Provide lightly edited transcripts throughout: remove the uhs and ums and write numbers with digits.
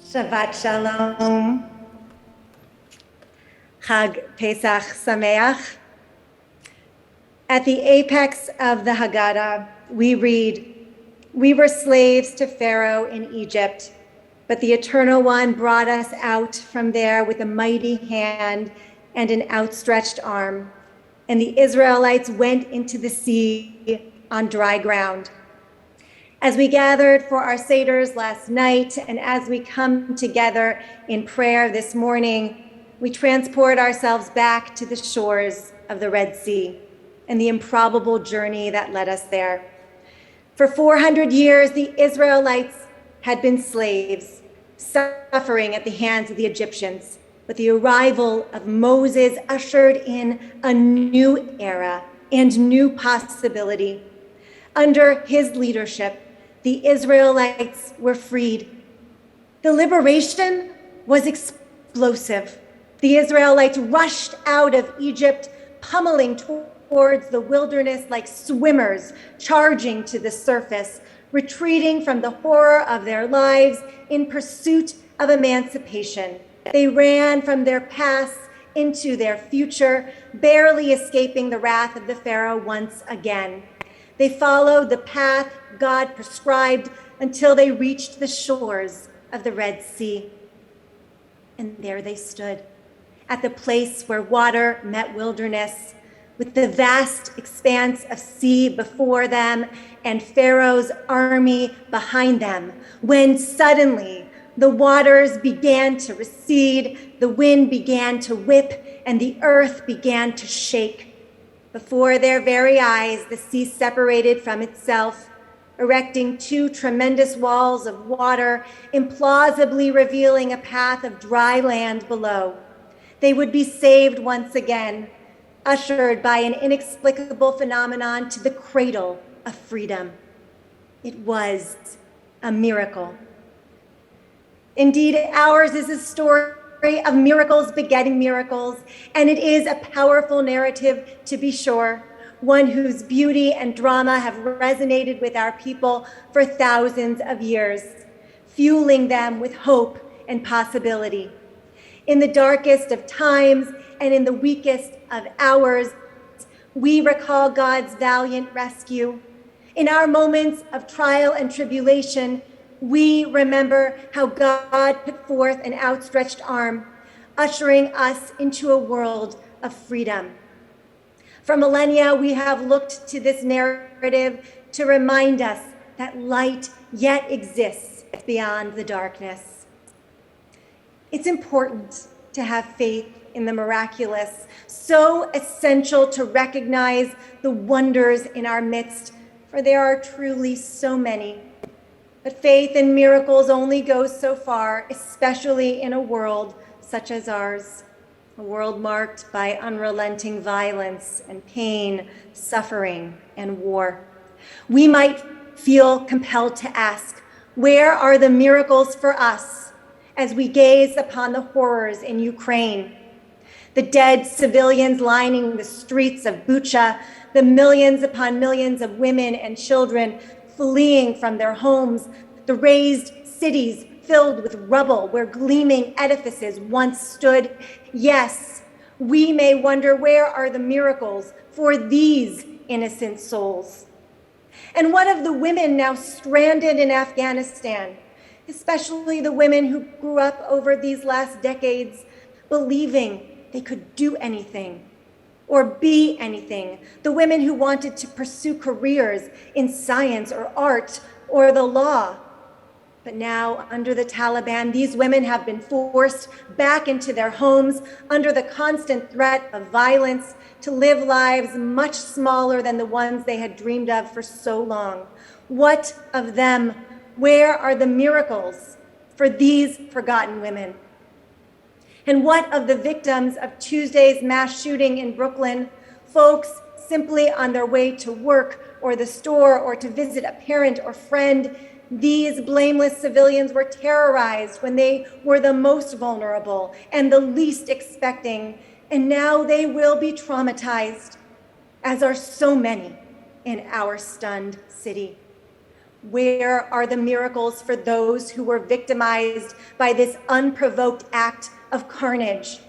Shabbat Shalom. Chag Pesach Sameach. At the apex of the Haggadah, we read, "We were slaves to Pharaoh in Egypt, but the Eternal One brought us out from there with a mighty hand and an outstretched arm. And the Israelites went into the sea on dry ground." As we gathered for our Seders last night, and as we come together in prayer this morning, we transport ourselves back to the shores of the Red Sea and the improbable journey that led us there. For 400 years, the Israelites had been slaves, suffering at the hands of the Egyptians. But the arrival of Moses ushered in a new era and new possibility. Under his leadership, the Israelites were freed. The liberation was explosive. The Israelites rushed out of Egypt, pummeling towards the wilderness like swimmers charging to the surface, retreating from the horror of their lives in pursuit of emancipation. They ran from their past into their future, barely escaping the wrath of the Pharaoh once again. They followed the path God prescribed until they reached the shores of the Red Sea. And there they stood, at the place where water met wilderness, with the vast expanse of sea before them and Pharaoh's army behind them, when suddenly the waters began to recede, the wind began to whip, and the earth began to shake. Before their very eyes, the sea separated from itself, erecting two tremendous walls of water, implausibly revealing a path of dry land below. They would be saved once again, ushered by an inexplicable phenomenon to the cradle of freedom. It was a miracle. Indeed, ours is a story of miracles begetting miracles, and it is a powerful narrative, to be sure, one whose beauty and drama have resonated with our people for thousands of years, fueling them with hope and possibility. In the darkest of times and in the weakest of hours, we recall God's valiant rescue. In our moments of trial and tribulation, we remember how God put forth an outstretched arm, ushering us into a world of freedom. For millennia, we have looked to this narrative to remind us that light yet exists beyond the darkness. It's important to have faith in the miraculous, so essential to recognize the wonders in our midst, for there are truly so many. But faith in miracles only goes so far, especially in a world such as ours, a world marked by unrelenting violence and pain, suffering, and war. We might feel compelled to ask, where are the miracles for us as we gaze upon the horrors in Ukraine? The dead civilians lining the streets of Bucha, the millions upon millions of women and children fleeing from their homes, the razed cities filled with rubble where gleaming edifices once stood. Yes, we may wonder, where are the miracles for these innocent souls? And what of the women now stranded in Afghanistan, especially the women who grew up over these last decades believing they could do anything or be anything, the women who wanted to pursue careers in science or art or the law? But now, under the Taliban, these women have been forced back into their homes under the constant threat of violence, to live lives much smaller than the ones they had dreamed of for so long. What of them? Where are the miracles for these forgotten women? And what of the victims of Tuesday's mass shooting in Brooklyn, folks simply on their way to work or the store or to visit a parent or friend? These blameless civilians were terrorized when they were the most vulnerable and the least expecting, and now they will be traumatized, as are so many in our stunned city. Where are the miracles for those who were victimized by this unprovoked act of carnage?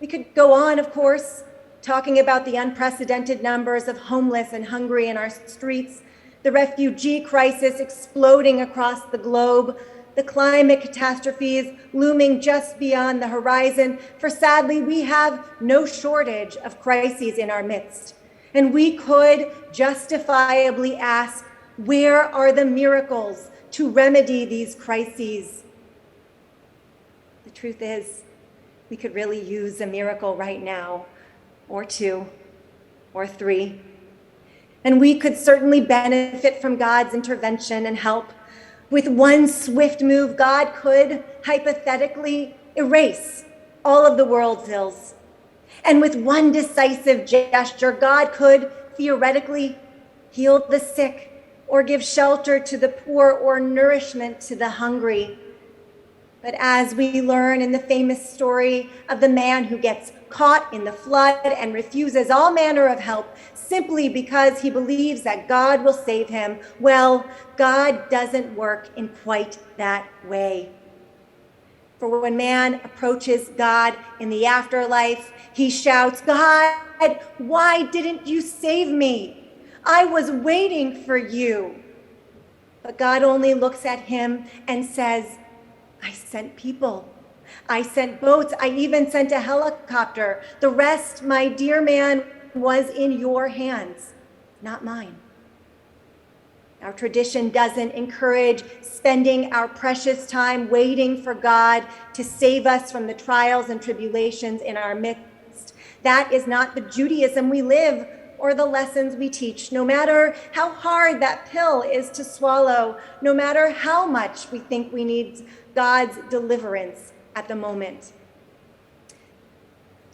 We could go on, of course, talking about the unprecedented numbers of homeless and hungry in our streets, the refugee crisis exploding across the globe, the climate catastrophes looming just beyond the horizon, for sadly, we have no shortage of crises in our midst. And we could justifiably ask, where are the miracles to remedy these crises? The truth is, we could really use a miracle right now, or two, or three. And we could certainly benefit from God's intervention and help. With one swift move, God could hypothetically erase all of the world's ills. And with one decisive gesture, God could theoretically heal the sick, or give shelter to the poor, or nourishment to the hungry. But as we learn in the famous story of the man who gets caught in the flood and refuses all manner of help simply because he believes that God will save him, well, God doesn't work in quite that way. For when man approaches God in the afterlife, he shouts, "God, why didn't you save me? I was waiting for you." But God only looks at him and says, "I sent people. I sent boats. I even sent a helicopter. The rest, my dear man, was in your hands, not mine." Our tradition doesn't encourage spending our precious time waiting for God to save us from the trials and tribulations in our midst. That is not the Judaism we live or the lessons we teach, no matter how hard that pill is to swallow, no matter how much we think we need God's deliverance at the moment.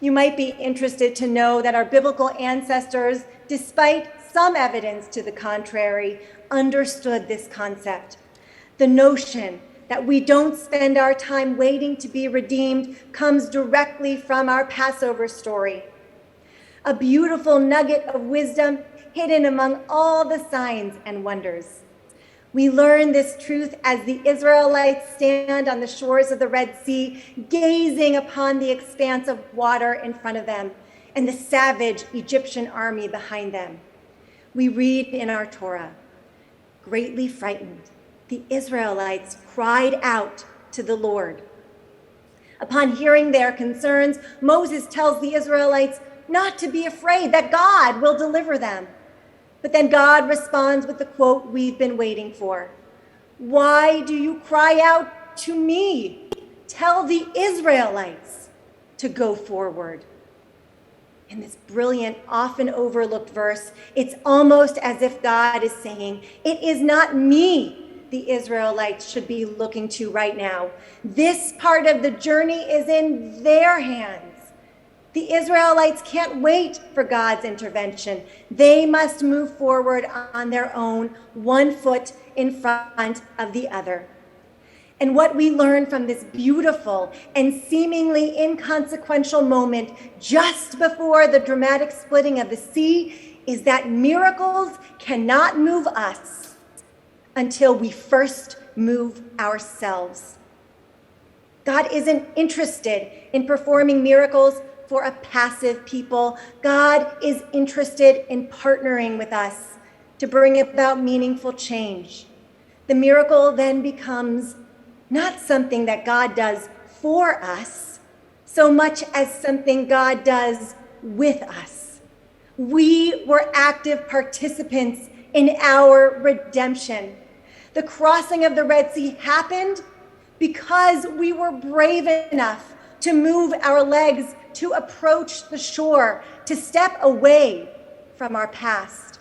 You might be interested to know that our biblical ancestors, despite some evidence to the contrary, understood this concept. The notion that we don't spend our time waiting to be redeemed comes directly from our Passover story. A beautiful nugget of wisdom hidden among all the signs and wonders. We learn this truth as the Israelites stand on the shores of the Red Sea, gazing upon the expanse of water in front of them and the savage Egyptian army behind them. We read in our Torah, "Greatly frightened, the Israelites cried out to the Lord." Upon hearing their concerns, Moses tells the Israelites not to be afraid, that God will deliver them. But then God responds with the quote we've been waiting for. "Why do you cry out to me? Tell the Israelites to go forward." In this brilliant, often overlooked verse, it's almost as if God is saying, it is not me the Israelites should be looking to right now. This part of the journey is in their hands. The Israelites can't wait for God's intervention. They must move forward on their own, one foot in front of the other. And what we learn from this beautiful and seemingly inconsequential moment just before the dramatic splitting of the sea is that miracles cannot move us until we first move ourselves. God isn't interested in performing miracles for a passive people. God is interested in partnering with us to bring about meaningful change. The miracle then becomes not something that God does for us, so much as something God does with us. We were active participants in our redemption. The crossing of the Red Sea happened because we were brave enough to move our legs, to approach the shore, to step away from our past.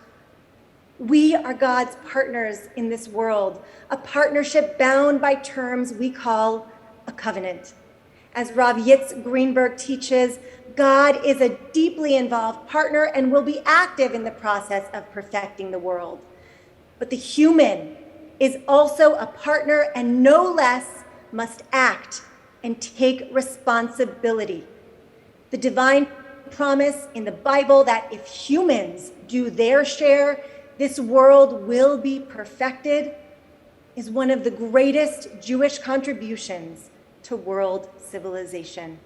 We are God's partners in this world, a partnership bound by terms we call a covenant. As Rav Yitz Greenberg teaches, God is a deeply involved partner and will be active in the process of perfecting the world. But the human is also a partner and no less must act and take responsibility. The divine promise in the Bible that if humans do their share, this world will be perfected is one of the greatest Jewish contributions to world civilization.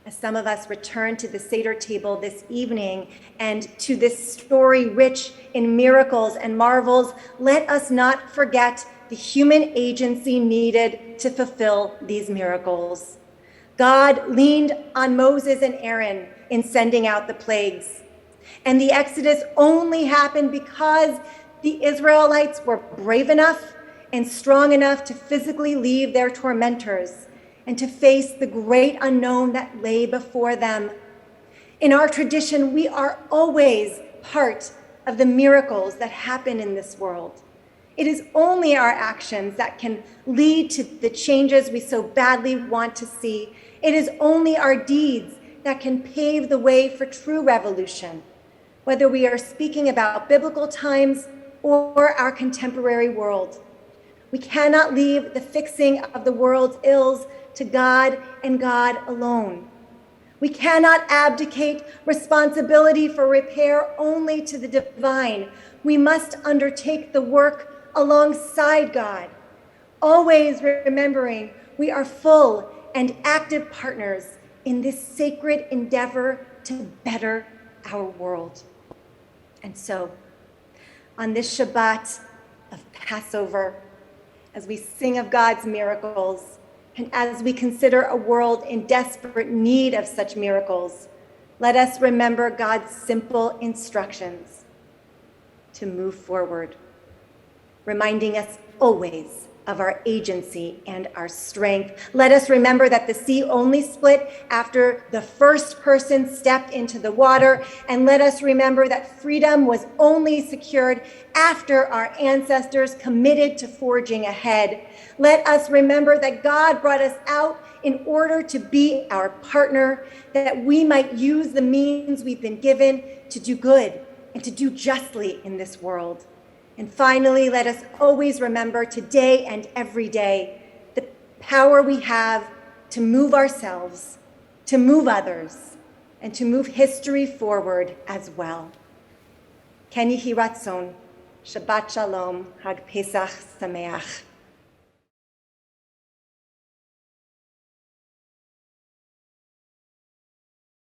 As some of us return to the Seder table this evening and to this story rich in miracles and marvels, let us not forget the human agency needed to fulfill these miracles. God leaned on Moses and Aaron in sending out the plagues. And the Exodus only happened because the Israelites were brave enough and strong enough to physically leave their tormentors and to face the great unknown that lay before them. In our tradition, we are always part of the miracles that happen in this world. It is only our actions that can lead to the changes we so badly want to see. It is only our deeds that can pave the way for true revolution, whether we are speaking about biblical times or our contemporary world. We cannot leave the fixing of the world's ills to God and God alone. We cannot abdicate responsibility for repair only to the divine. We must undertake the work alongside God, always remembering we are full and active partners in this sacred endeavor to better our world. And so, on this Shabbat of Passover, as we sing of God's miracles, and as we consider a world in desperate need of such miracles, let us remember God's simple instructions to move forward, reminding us always of our agency and our strength. Let us remember that the sea only split after the first person stepped into the water, and let us remember that freedom was only secured after our ancestors committed to forging ahead. Let us remember that God brought us out in order to be our partner, that we might use the means we've been given to do good and to do justly in this world. And finally, let us always remember today and every day the power we have to move ourselves, to move others, and to move history forward as well. Ken Yehi Ratzon, Shabbat Shalom, Hag Pesach Sameach.